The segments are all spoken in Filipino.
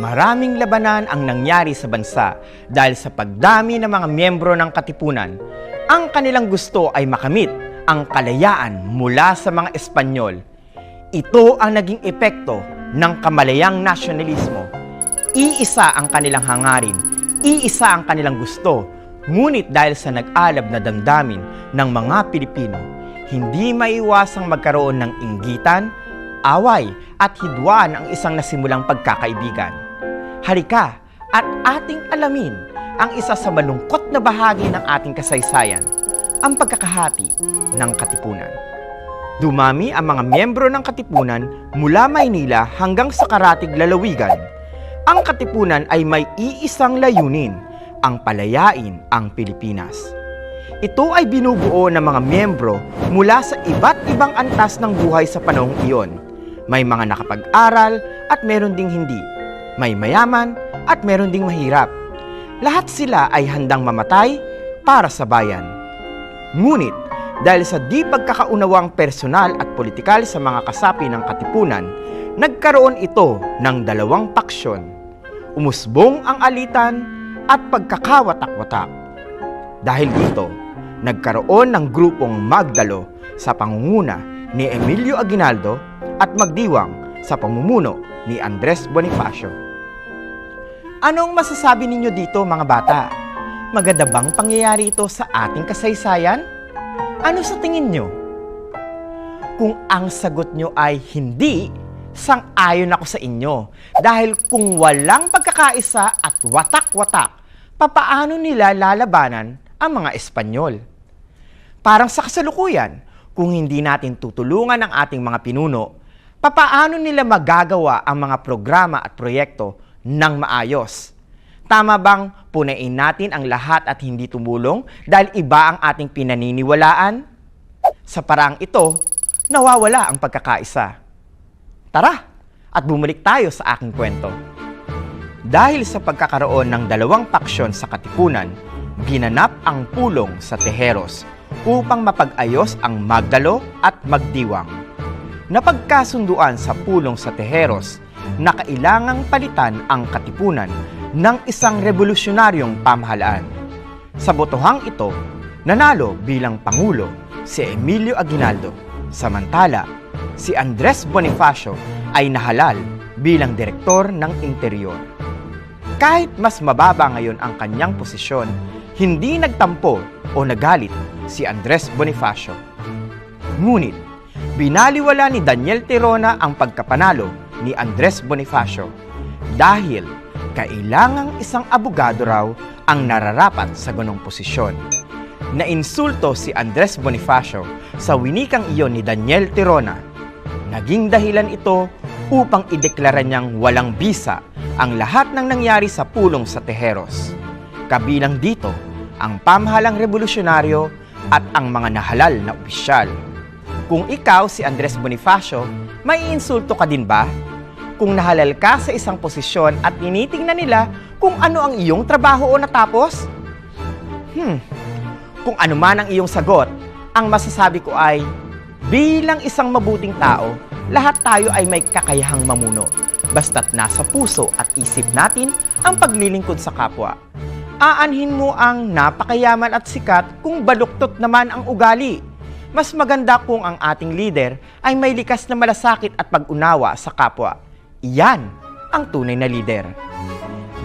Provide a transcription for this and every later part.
Maraming labanan ang nangyari sa bansa dahil sa pagdami ng mga miyembro ng katipunan. Ang kanilang gusto ay makamit ang kalayaan mula sa mga Espanyol. Ito ang naging epekto ng kamalayang nasyonalismo. Iisa ang kanilang hangarin, iisa ang kanilang gusto. Ngunit dahil sa nag-alab na damdamin ng mga Pilipino, hindi maiwasang magkaroon ng inggitan, away at hidwaan ang isang nasimulang pagkakaibigan. Halika at ating alamin ang isa sa malungkot na bahagi ng ating kasaysayan, ang pagkakahati ng Katipunan. Dumami ang mga miyembro ng Katipunan mula Maynila hanggang sa Karatig Lalawigan. Ang Katipunan ay may iisang layunin, ang palayain ang Pilipinas. Ito ay binubuo ng mga miyembro mula sa iba't ibang antas ng buhay sa panahong iyon. May mga nakapag-aral at meron ding hindi. May mayaman at meron ding mahirap. Lahat sila ay handang mamatay para sa bayan. Ngunit dahil sa di pagkakaunawang personal at politikal sa mga kasapi ng Katipunan, nagkaroon ito ng dalawang paksyon. Umusbong ang alitan at pagkakawatak-watak. Dahil dito, nagkaroon ng grupong Magdalo sa pangunguna ni Emilio Aguinaldo at Magdiwang sa pamumuno ni Andres Bonifacio. Anong masasabi ninyo dito mga bata? Maganda bang pangyayari ito sa ating kasaysayan? Ano sa tingin nyo? Kung ang sagot nyo ay hindi, sang-ayon ako sa inyo. Dahil kung walang pagkakaisa at watak-watak, papaano nila lalabanan ang mga Espanyol? Parang sa kasalukuyan, kung hindi natin tutulungan ang ating mga pinuno, papaano nila magagawa ang mga programa at proyekto ng maayos? Tama bang punain natin ang lahat at hindi tumulong dahil iba ang ating pinaniniwalaan? Sa paraang ito, nawawala ang pagkakaisa. Tara at bumalik tayo sa aking kwento. Dahil sa pagkakaroon ng dalawang paksyon sa Katipunan, ginanap ang pulong sa Tejeros upang mapag-ayos ang Magdalo at Magdiwang. Napagkasunduan sa pulong sa Tejeros na kailangang palitan ang Katipunan ng isang revolusyonaryong pamahalaan. Sa botohang ito, nanalo bilang Pangulo si Emilio Aguinaldo, samantala si Andres Bonifacio ay nahalal bilang Direktor ng Interior. Kahit mas mababa ngayon ang kanyang posisyon, hindi nagtampo o nagalit si Andres Bonifacio. Ngunit, binaliwala ni Daniel Tirona ang pagkapanalo ni Andres Bonifacio dahil kailangang isang abogado raw ang nararapat sa ganong posisyon. Nainsulto si Andres Bonifacio sa winikang iyon ni Daniel Tirona. Naging dahilan ito upang ideklara niyang walang bisa ang lahat ng nangyari sa pulong sa Tejeros. Kabilang dito ang pamahalang revolusyonaryo at ang mga nahalal na opisyal. Kung ikaw si Andres Bonifacio, may insulto ka din ba? Kung nahalal ka sa isang posisyon at tinitingnan nila kung ano ang iyong trabaho o natapos? Kung ano man ang iyong sagot, ang masasabi ko ay, bilang isang mabuting tao, lahat tayo ay may kakayahang mamuno, basta't nasa puso at isip natin ang paglilingkod sa kapwa. Aanhin mo ang napakayaman at sikat kung baluktot naman ang ugali. Mas maganda kung ang ating leader ay may likas na malasakit at pag-unawa sa kapwa. Iyan ang tunay na leader.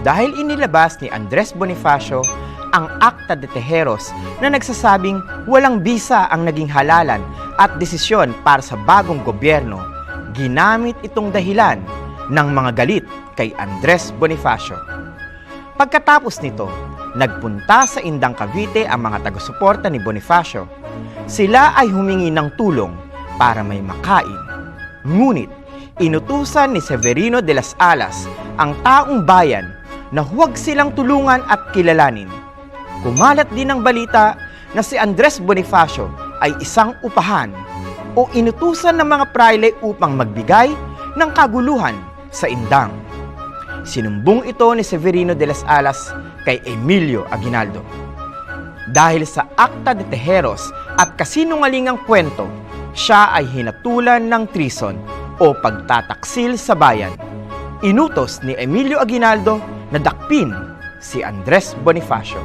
Dahil inilabas ni Andres Bonifacio ang Acta de Tejeros na nagsasabing walang bisa ang naging halalan at desisyon para sa bagong gobyerno, ginamit itong dahilan ng mga galit kay Andres Bonifacio. Pagkatapos nito, nagpunta sa Indang Cavite ang mga taga-suporta ni Bonifacio. Sila ay humingi ng tulong para may makain. Ngunit, inutusan ni Severino de las Alas ang taong bayan na huwag silang tulungan at kilalanin. Kumalat din ang balita na si Andres Bonifacio ay isang upahan o inutusan ng mga praile upang magbigay ng kaguluhan sa Indang. Sinumbong ito ni Severino de las Alas kay Emilio Aguinaldo. Dahil sa Acta de Tejeros at kasinungalingang kwento, siya ay hinatulan ng treason o pagtataksil sa bayan. Inutos ni Emilio Aguinaldo na dakpin si Andres Bonifacio.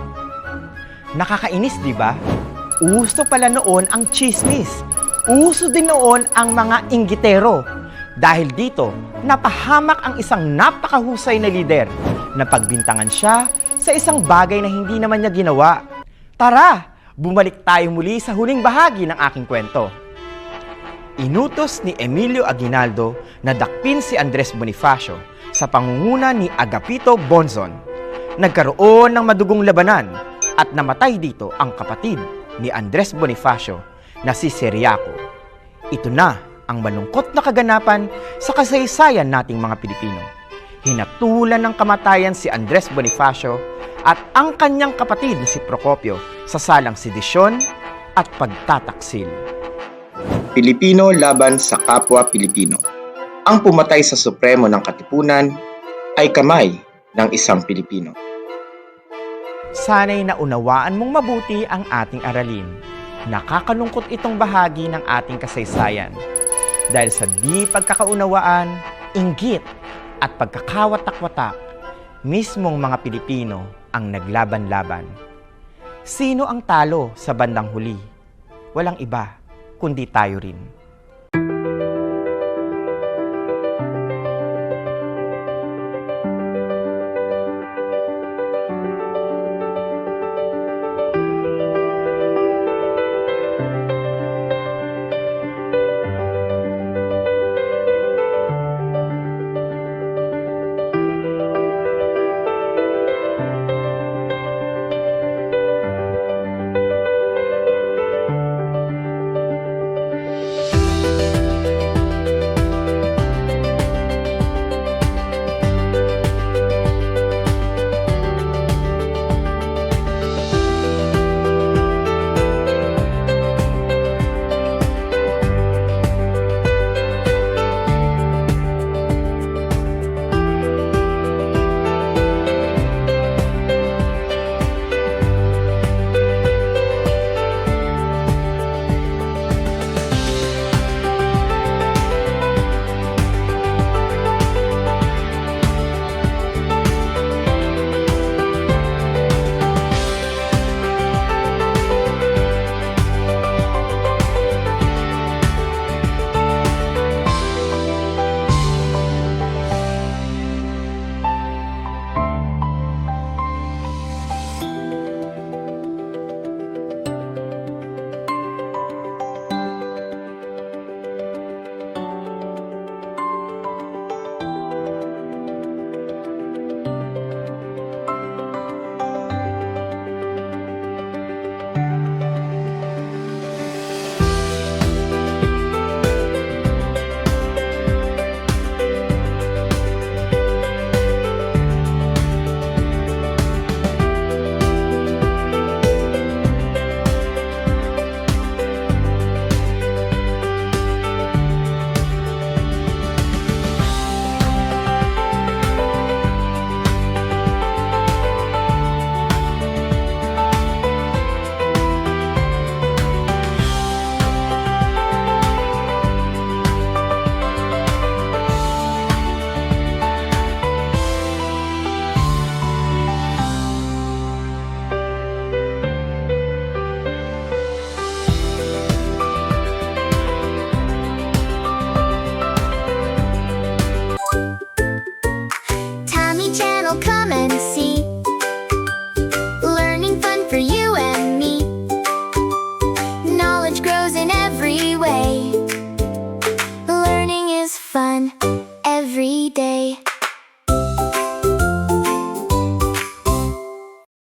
Nakakainis, di ba? Uso pala noon ang chismis. Uso din noon ang mga inggitero. Dahil dito, napahamak ang isang napakahusay na lider na pagbintangan siya sa isang bagay na hindi naman niya ginawa. Tara, bumalik tayo muli sa huling bahagi ng aking kwento. Inutos ni Emilio Aguinaldo na dakpin si Andres Bonifacio sa pangunguna ni Agapito Bonzon. Nagkaroon ng madugong labanan at namatay dito ang kapatid ni Andres Bonifacio na si Ciriaco. Ito na ang malungkot na kaganapan sa kasaysayan nating mga Pilipino. Hinatulan ng kamatayan si Andres Bonifacio at ang kanyang kapatid na si Procopio sa salang sedisyon at pagtataksil. Pilipino laban sa kapwa Pilipino. Ang pumatay sa Supremo ng Katipunan ay kamay ng isang Pilipino. Sana'y naunawaan mong mabuti ang ating aralin. Nakakalungkot itong bahagi ng ating kasaysayan. Dahil sa di pagkakaunawaan, inggit at pagkakawatak-watak, mismong mga Pilipino ang naglaban-laban. Sino ang talo sa bandang huli? Walang iba, kundi tayo rin.